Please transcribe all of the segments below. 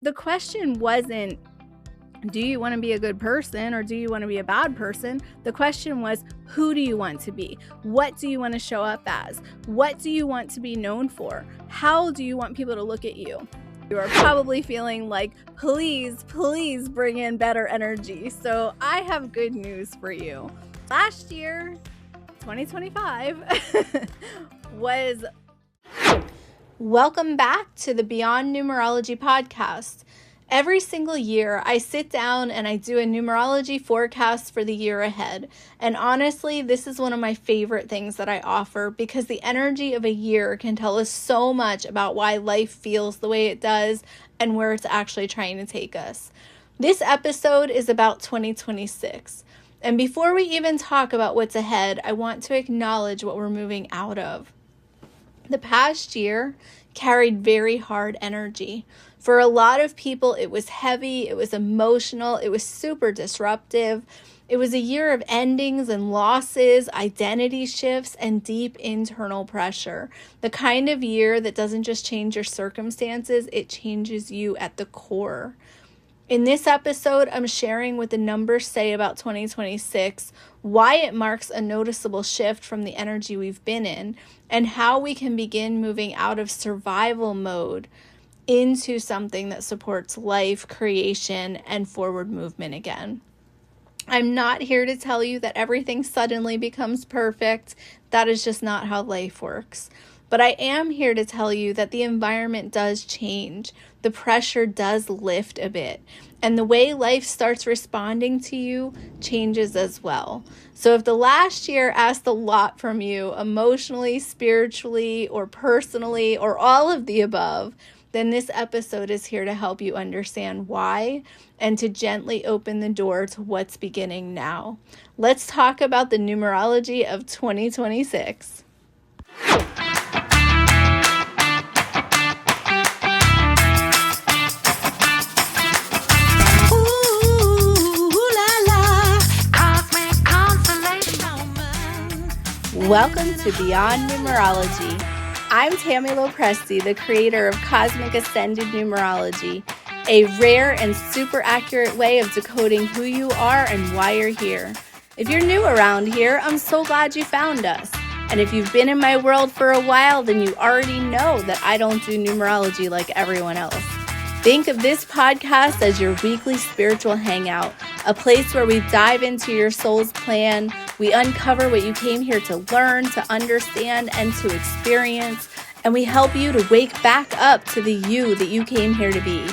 the question wasn't, do you want to be a good person or do you want to be a bad person? The question was, who do you want to be? What do you want to show up as? What do you want to be known for? How do you want people to look at you? You are probably feeling like, please bring in better energy. So I have good news for you. Last year, 2025, was... Welcome back to the Beyond Numerology podcast. Every single year, I sit down and I do a numerology forecast for the year ahead. And honestly, this is one of my favorite things that I offer because the energy of a year can tell us so much about why life feels the way it does and where it's actually trying to take us. This episode is about 2026. And before we even talk about what's ahead, I want to acknowledge what we're moving out of. The past year carried very hard energy. For a lot of people, it was heavy, it was emotional, it was super disruptive. It was a year of endings and losses, identity shifts, and deep internal pressure. The kind of year that doesn't just change your circumstances, it changes you at the core. In this episode, I'm sharing what the numbers say about 2026, why it marks a noticeable shift from the energy we've been in, and how we can begin moving out of survival mode into something that supports life, creation, and forward movement again. I'm not here to tell you that everything suddenly becomes perfect. That is just not how life works. But I am here to tell you that the environment does change. The pressure does lift a bit. And the way life starts responding to you changes as well. So if the last year asked a lot from you emotionally, spiritually, or personally, or all of the above, then this episode is here to help you understand why and to gently open the door to what's beginning now. Let's talk about the numerology of 2026. Welcome to Beyond Numerology. I'm Tammy Lopresti, the creator of Cosmic Ascended Numerology, a rare and super accurate way of decoding who you are and why you're here. If you're new around here, I'm so glad you found us. And if you've been in my world for a while, then you already know that I don't do numerology like everyone else. Think of this podcast as your weekly spiritual hangout, a place where we dive into your soul's plan. We uncover what you came here to learn, to understand, and to experience, and we help you to wake back up to the you that you came here to be.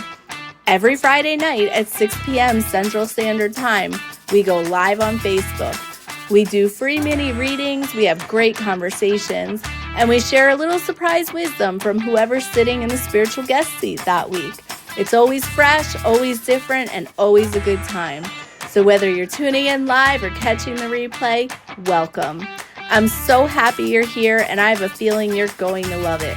Every Friday night at 6 p.m. Central Standard Time, we go live on Facebook. We do free mini readings, we have great conversations, and we share a little surprise wisdom from whoever's sitting in the spiritual guest seat that week. It's always fresh, always different, and always a good time. So whether you're tuning in live or catching the replay, welcome. I'm so happy you're here, and I have a feeling you're going to love it.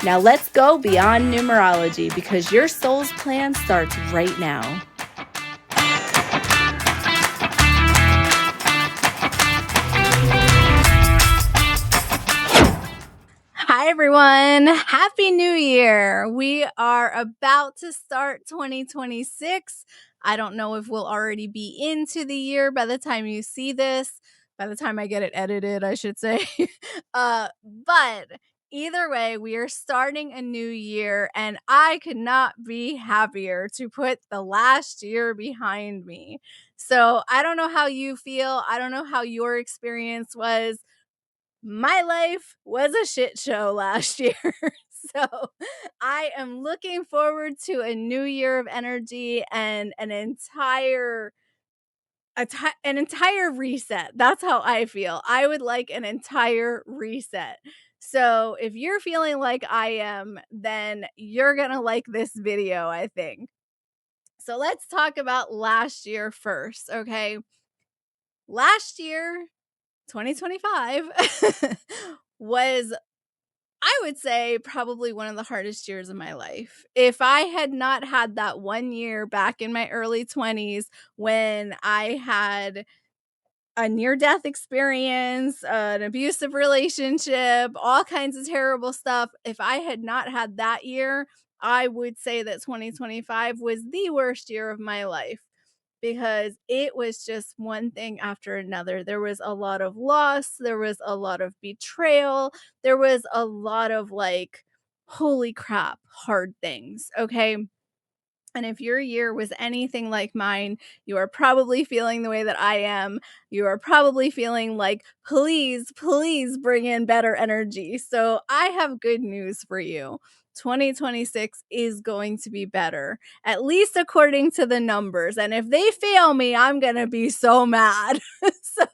Now let's go beyond numerology because your soul's plan starts right now. Hi, everyone. Happy New Year. We are about to start 2026. I don't know if we'll already be into the year by the time you see this, by the time I get it edited, I should say. But either way, we are starting a new year, and I could not be happier to put the last year behind me. So I don't know how you feel. I don't know how your experience was. My life was a shit show last year. So I am looking forward to a new year of energy and an entire reset. That's how I feel. I would like an entire reset. So if you're feeling like I am, then you're going to like this video, I think. So let's talk about last year first, okay? Last year, 2025 was, I would say, probably one of the hardest years of my life. If I had not had that 1 year back in my early 20s when I had a near-death experience, an abusive relationship, all kinds of terrible stuff, if I had not had that year, I would say that 2025 was the worst year of my life because it was just one thing after another. There was a lot of loss, there was a lot of betrayal, there was a lot of like, holy crap, hard things. Okay. And if your year was anything like mine, you are probably feeling the way that I am. You are probably feeling like, please, please bring in better energy. So I have good news for you. 2026 is going to be better, at least according to the numbers. And if they fail me, I'm going to be so mad. So,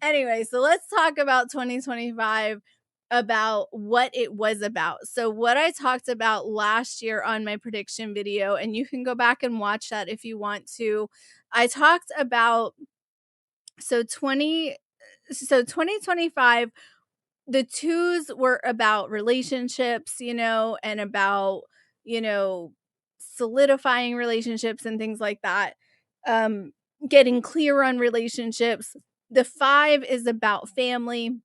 anyway, so let's talk about 2025, about what it was about. So what I talked about last year on my prediction video, and you can go back and watch that if you want to. I talked about so 2025, the twos were about relationships, and about, you know, solidifying relationships and things like that. Um Getting clear on relationships. The five is about family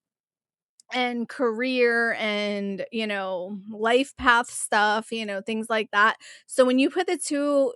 and career and, life path stuff, things like that. So when you put the zero,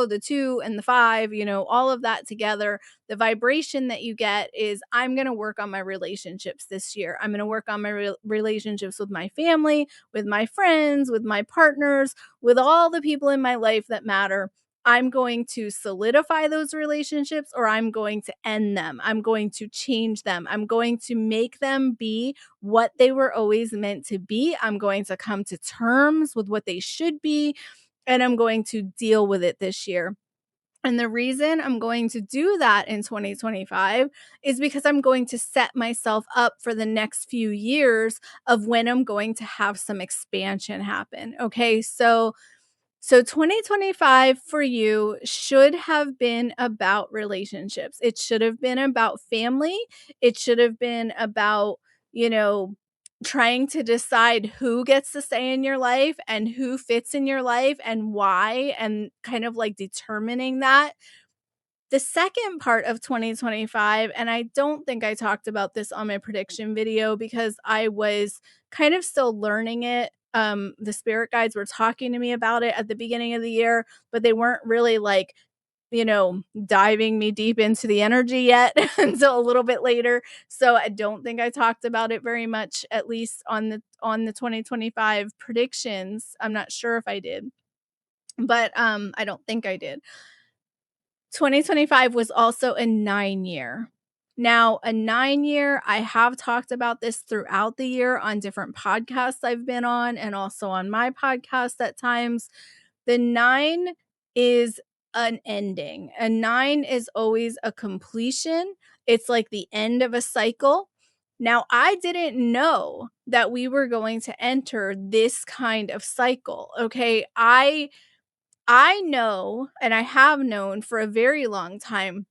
the two, and the five, all of that together, the vibration that you get is, I'm going to work on my relationships this year. I'm going to work on my relationships with my family, with my friends, with my partners, with all the people in my life that matter. I'm going to solidify those relationships, or I'm going to end them. I'm going to change them. I'm going to make them be what they were always meant to be. I'm going to come to terms with what they should be, and I'm going to deal with it this year. And the reason I'm going to do that in 2025 is because I'm going to set myself up for the next few years of when I'm going to have some expansion happen. Okay. So 2025 for you should have been about relationships. It should have been about family. It should have been about, you know, trying to decide who gets to stay in your life and who fits in your life and why, and kind of like determining that. The second part of 2025, and I don't think I talked about this on my prediction video because I was kind of still learning it. The spirit guides were talking to me about it at the beginning of the year, but they weren't really like, diving me deep into the energy yet until a little bit later. So I don't think I talked about it very much, at least on the 2025 predictions. I'm not sure if I did, but I don't think I did. 2025 was also a 9 year. Now, a 9 year, I have talked about this throughout the year on different podcasts I've been on, and also on my podcast at times. The nine is an ending. A nine is always a completion. It's like the end of a cycle. Now, I didn't know that we were going to enter this kind of cycle. Okay. I know, and I have known for a very long time,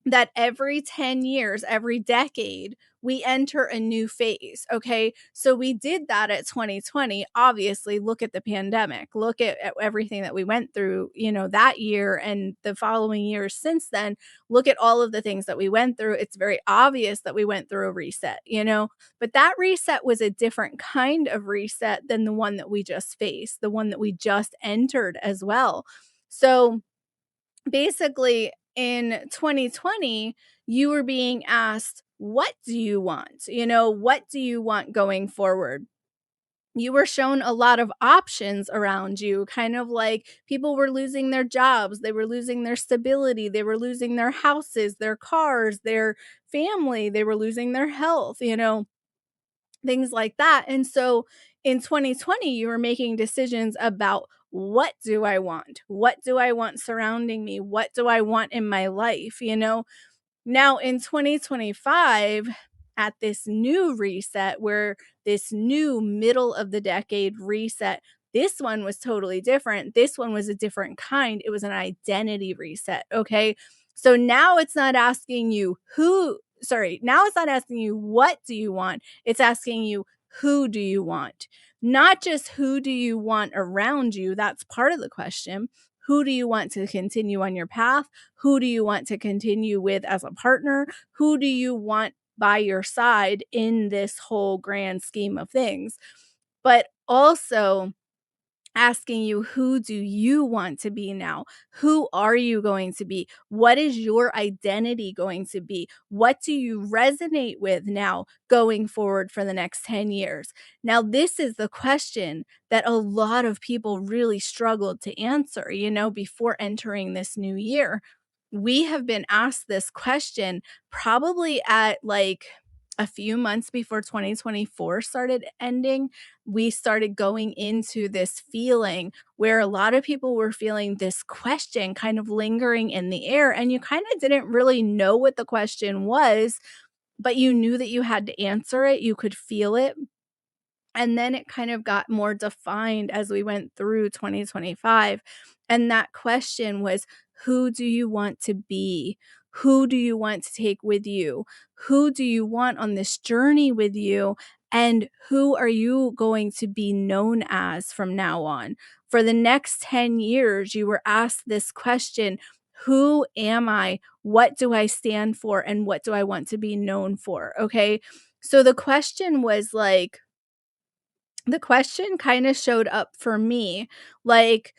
that every 10 years, every decade, we enter a new phase. Okay. So we did that at 2020. Obviously, look at the pandemic, look at everything that we went through, that year and the following years since then. Look at all of the things that we went through. It's very obvious that we went through a reset. But that reset was a different kind of reset than the one that we just faced, the one that we just entered as well. So, basically, in 2020, you were being asked, what do you want? What do you want going forward? You were shown a lot of options around you, kind of like people were losing their jobs, they were losing their stability, they were losing their houses, their cars, their family, they were losing their health, things like that. And so in 2020, you were making decisions about, what do I want? What do I want surrounding me? What do I want in my life? Now in 2025, at this new reset, where this new middle of the decade reset, this one was totally different. This one was a different kind. It was an identity reset. Okay. So now it's not asking you now it's not asking you, what do you want? It's asking you, who do you want? Not just who do you want around you. That's part of the question. Who do you want to continue on your path? Who do you want to continue with as a partner? Who do you want by your side in this whole grand scheme of things? But also, asking you, who do you want to be now? Who are you going to be? What is your identity going to be? What do you resonate with now going forward for the next 10 years? Now, this is the question that a lot of people really struggled to answer, before entering this new year. We have been asked this question probably at like a few months before 2024 started ending. We started going into this feeling where a lot of people were feeling this question kind of lingering in the air, and you kind of didn't really know what the question was, but you knew that you had to answer it. You could feel it. And then it kind of got more defined as we went through 2025. And that question was, who do you want to be? Who do you want to take with you? Who do you want on this journey with you? And who are you going to be known as from now on? For the next 10 years, you were asked this question: who am I? What do I stand for? And what do I want to be known for? Okay. So the question kind of showed up for me like,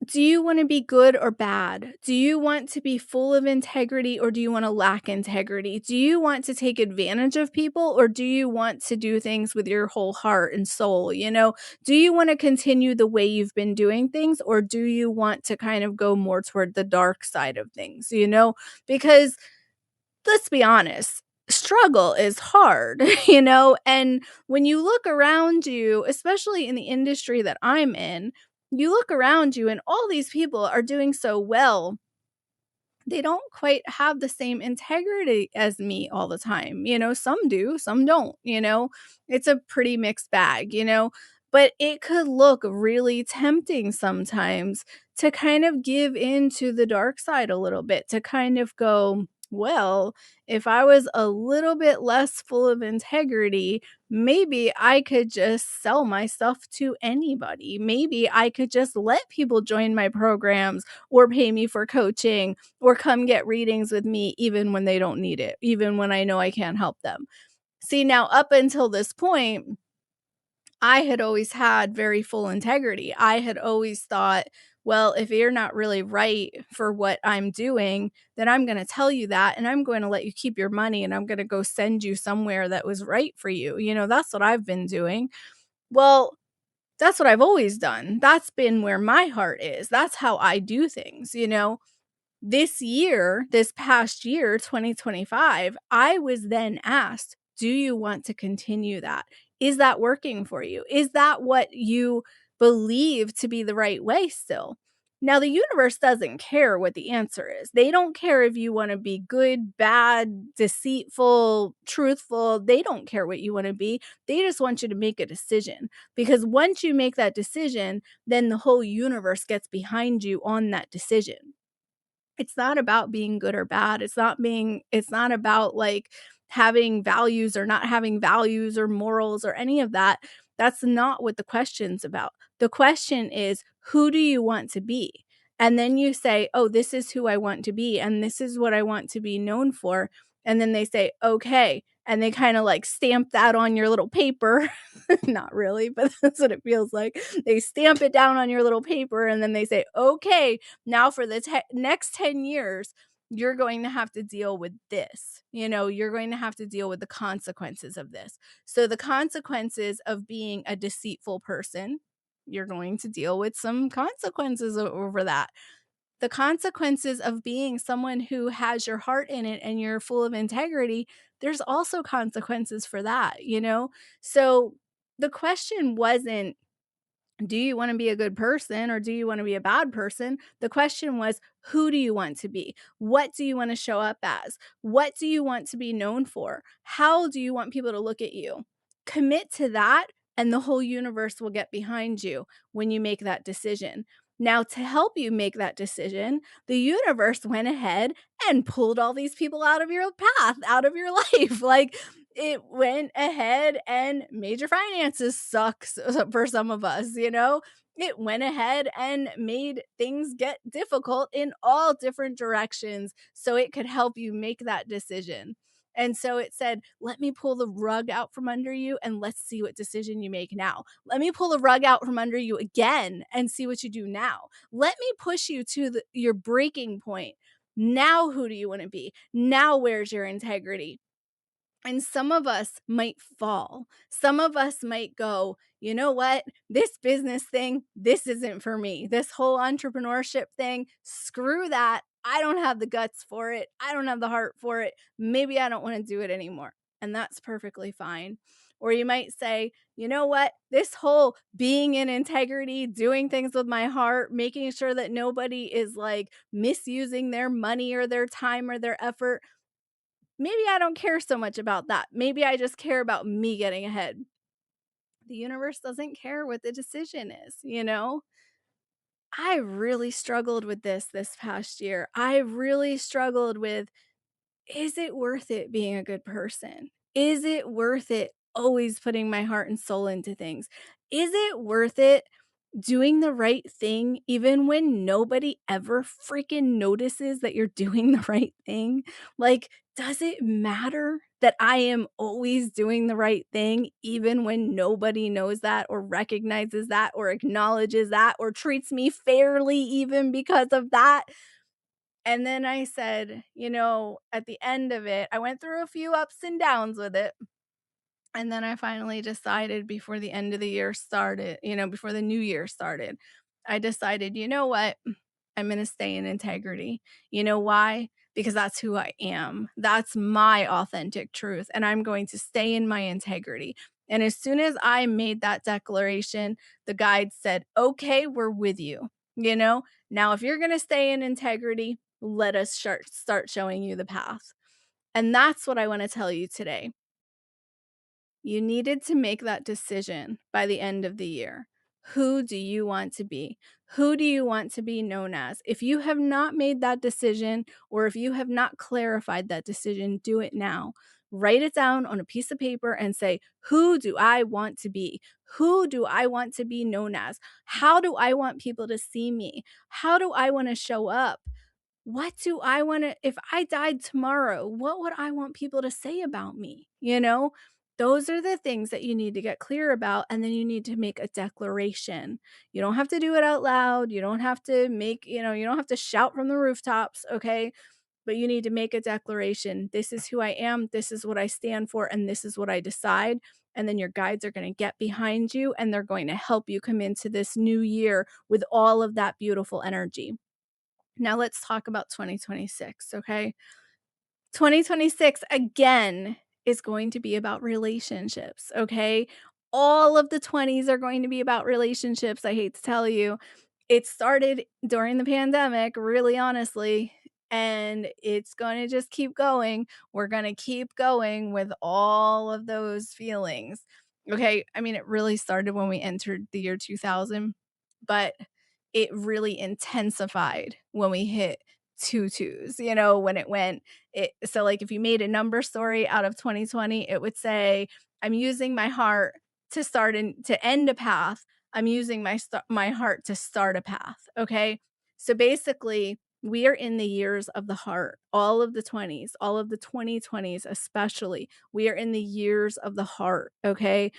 do you want to be good or bad? Do you want to be full of integrity or do you want to lack integrity? Do you want to take advantage of people or do you want to do things with your whole heart and soul? Do you want to continue the way you've been doing things or do you want to kind of go more toward the dark side of things? Because let's be honest, struggle is hard, and when you look around you, especially in the industry that I'm in, you look around you and all these people are doing so well. They don't quite have the same integrity as me all the time. Some do, some don't. It's a pretty mixed bag. But it could look really tempting sometimes to kind of give into the dark side a little bit, to kind of go, well, if I was a little bit less full of integrity, maybe I could just sell my stuff to anybody. Maybe I could just let people join my programs or pay me for coaching or come get readings with me even when they don't need it, even when I know I can't help them. See, now up until this point, I had always had very full integrity. I had always thought, well, if you're not really right for what I'm doing, then I'm going to tell you that and I'm going to let you keep your money and I'm going to go send you somewhere that was right for you. That's what I've been doing. Well, that's what I've always done. That's been where my heart is. That's how I do things. This year, this past year, 2025, I was then asked, do you want to continue that? Is that working for you? Is that what you believe to be the right way still? Now, the universe doesn't care what the answer is. They don't care if you want to be good, bad, deceitful, truthful. They don't care what you want to be. They just want you to make a decision. Because once you make that decision, then the whole universe gets behind you on that decision. It's not about being good or bad. It's not about like having values or not having values or morals or any of that. That's not what the question's about. The question is, who do you want to be? And then you say, oh, this is who I want to be and this is what I want to be known for. And then they say, okay. And they kind of like stamp that on your little paper. Not really, but that's what it feels like. They stamp it down on your little paper and then they say, okay, now for the next 10 years, you're going to have to deal with this. You're going to have to deal with the consequences of this. So the consequences of being a deceitful person, you're going to deal with some consequences over that. The consequences of being someone who has your heart in it and you're full of integrity, there's also consequences for that. So the question wasn't, do you want to be a good person or do you want to be a bad person? The question was, who do you want to be? What do you want to show up as? What do you want to be known for? How do you want people to look at you? Commit to that, and the whole universe will get behind you when you make that decision. Now, to help you make that decision, the universe went ahead and pulled all these people out of your path, out of your life. Like, it went ahead and made your finances suck for some of us. It went ahead and made things get difficult in all different directions so it could help you make that decision. And so it said, let me pull the rug out from under you and let's see what decision you make now. Let me pull the rug out from under you again and see what you do now. Let me push you to your breaking point. Now, who do you want to be? Now, where's your integrity? And some of us might fall. Some of us might go, you know what? This business thing, this isn't for me. This whole entrepreneurship thing, screw that. I don't have the guts for it. I don't have the heart for it. Maybe I don't want to do it anymore. And that's perfectly fine. Or you might say, you know what? This whole being in integrity, doing things with my heart, making sure that nobody is like misusing their money or their time or their effort, maybe I don't care so much about that. Maybe I just care about me getting ahead. The universe doesn't care what the decision is, you know? I really struggled with this past year. I really struggled with, is it worth it being a good person? Is it worth it always putting my heart and soul into things? Is it worth it doing the right thing even when nobody ever freaking notices that you're doing the right thing? Like, does it matter that I am always doing the right thing even when nobody knows that or recognizes that or acknowledges that or treats me fairly even because of that? And then I said, at the end of it, I went through a few ups and downs with it. And then I finally decided before the end of the year started, before the new year started, I decided, you know what? I'm going to stay in integrity. You know why? Because that's who I am. That's my authentic truth. And I'm going to stay in my integrity. And as soon as I made that declaration, the guide said, okay, we're with you. Now if you're going to stay in integrity, let us start showing you the path. And that's what I want to tell you today. You needed to make that decision by the end of the year. Who do you want to be? Who do you want to be known as? If you have not made that decision, or if you have not clarified that decision, do it now. Write it down on a piece of paper and say, who do I want to be? Who do I want to be known as? How do I want people to see me? How do I want to show up? What do I want to, if I died tomorrow, what would I want people to say about me? Those are the things that you need to get clear about. And then you need to make a declaration. You don't have to do it out loud. You don't have to you don't have to shout from the rooftops. Okay. But you need to make a declaration. This is who I am. This is what I stand for. And this is what I decide. And then your guides are going to get behind you and they're going to help you come into this new year with all of that beautiful energy. Now let's talk about 2026, okay? 2026 again is going to be about relationships, okay? All of the 20s are going to be about relationships, I hate to tell you. It started during the pandemic, really honestly, and it's going to just keep going. We're going to keep going with all of those feelings. Okay, I mean it really started when we entered the year 2000, but it really intensified when we hit two twos, when it went so like if you made a number story out of 2020, it would say, I'm using my heart to end a path. I'm using my heart to start a path. Okay. So basically, we are in the years of the heart, all of the 20s, all of the 2020s, especially. We are in the years of the heart. Okay.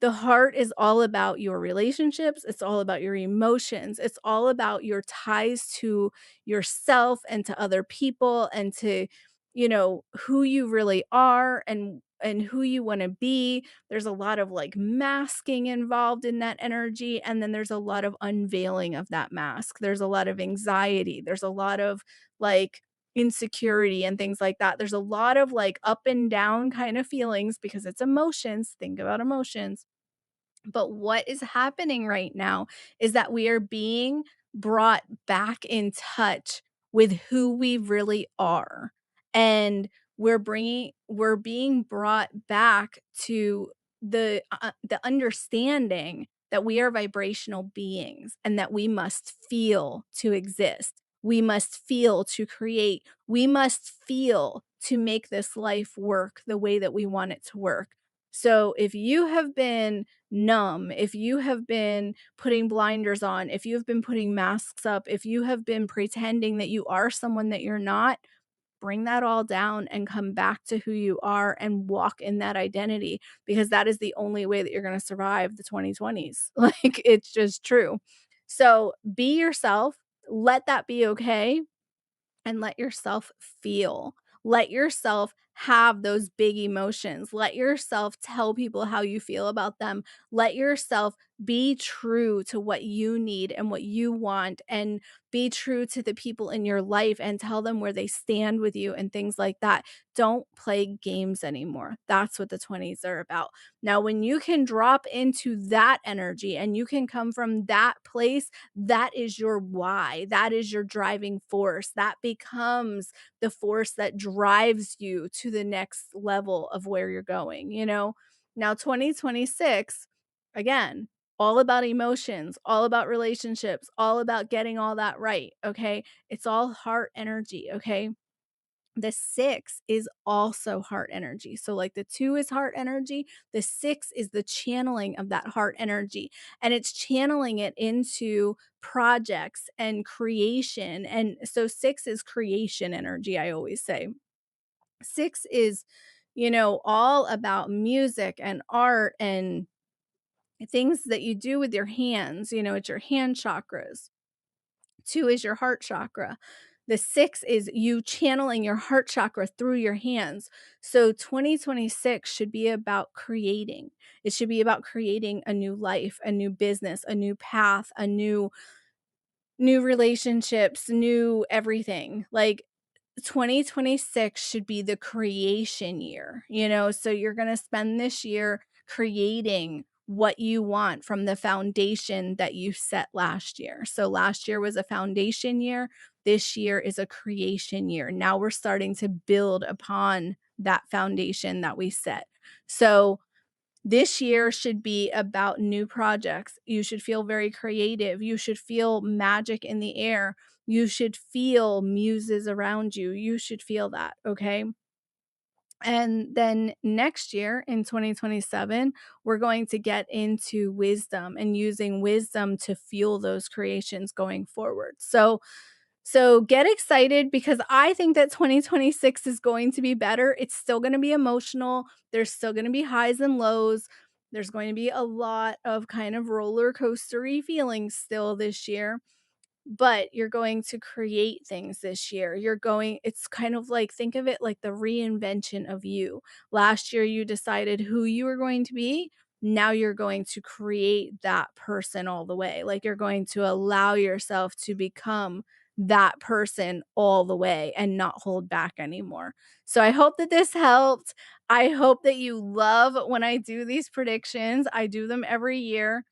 The heart is all about your relationships. It's all about your emotions. It's all about your ties to yourself and to other people and to, who you really are and who you want to be. There's a lot of like masking involved in that energy. And then there's a lot of unveiling of that mask. There's a lot of anxiety. There's a lot of like insecurity and things like that. There's a lot of like up and down kind of feelings because it's emotions. Think about emotions. But what is happening right now is that we are being brought back in touch with who we really are. And we're being brought back to the understanding that we are vibrational beings and that we must feel to exist. We must feel to create. We must feel to make this life work the way that we want it to work. So if you have been numb, if you have been putting blinders on, if you have been putting masks up, if you have been pretending that you are someone that you're not, bring that all down and come back to who you are and walk in that identity, because that is the only way that you're going to survive the 2020s. Like, it's just true. So be yourself, let that be okay, and let yourself feel. Let yourself have those big emotions. Let yourself tell people how you feel about them. Let yourself be true to what you need and what you want, and be true to the people in your life and tell them where they stand with you and things like that. Don't play games anymore. That's what the 20s are about. Now, when you can drop into that energy and you can come from that place, that is your why. That is your driving force. That becomes the force that drives you to the next level of where you're going, you know? Now, 2026, again, all about emotions, all about relationships, all about getting all that right, okay? It's all heart energy, okay? The 6 is also heart energy. So, like, the 2 is heart energy, the 6 is the channeling of that heart energy, and it's channeling it into projects and creation. And so 6 is creation energy, I always say. 6 is, all about music and art and things that you do with your hands. It's your hand chakras. 2 is your heart chakra. The 6 is you channeling your heart chakra through your hands. So 2026 should be about creating. It should be about creating a new life, a new business, a new path, a new relationships, new everything. Like, 2026 should be the creation year, so you're going to spend this year creating what you want from the foundation that you set last year. So last year was a foundation year. This year is a creation year. Now we're starting to build upon that foundation that we set. So this year should be about new projects. You should feel very creative. You should feel magic in the air. You should feel muses around you. You should feel that, okay? And then next year in 2027, we're going to get into wisdom and using wisdom to fuel those creations going forward. So get excited, because I think that 2026 is going to be better. It's still going to be emotional. There's still going to be highs and lows. There's going to be a lot of kind of roller coastery feelings still this year, but you're going to create things this year. It's kind of like, think of it like the reinvention of you. Last year, you decided who you were going to be. Now you're going to create that person all the way. Like, you're going to allow yourself to become that person all the way and not hold back anymore. So I hope that this helped. I hope that you love when I do these predictions. I do them every year.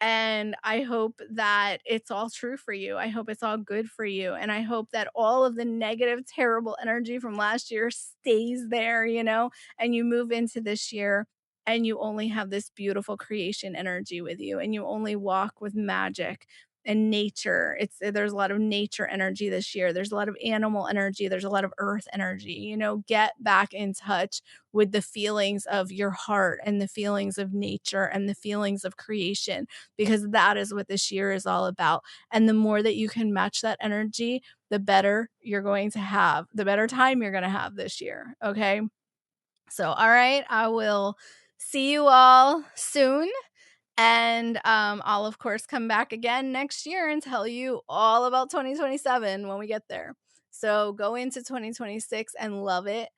And I hope that it's all true for you. I hope it's all good for you. And I hope that all of the negative, terrible energy from last year stays there, and you move into this year and you only have this beautiful creation energy with you, and you only walk with magic and nature. There's a lot of nature energy this year. There's a lot of animal energy. There's a lot of earth energy. Get back in touch with the feelings of your heart and the feelings of nature and the feelings of creation, because that is what this year is all about. And the more that you can match that energy, the better you're going to have, the better time you're going to have this year. Okay. So, all right, I will see you all soon. And I'll, of course, come back again next year and tell you all about 2027 when we get there. So go into 2026 and love it,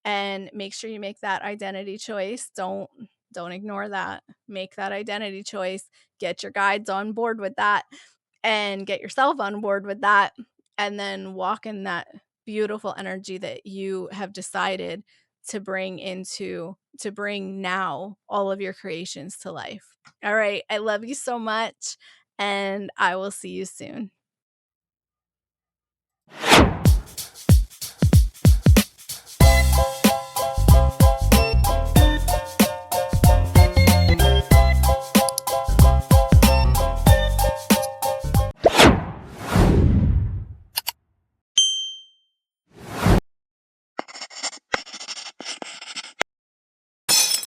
and make sure you make that identity choice. Don't ignore that. Make that identity choice. Get your guides on board with that, and get yourself on board with that, and then walk in that beautiful energy that you have decided to bring now all of your creations to life. All right. I love you so much, and I will see you soon.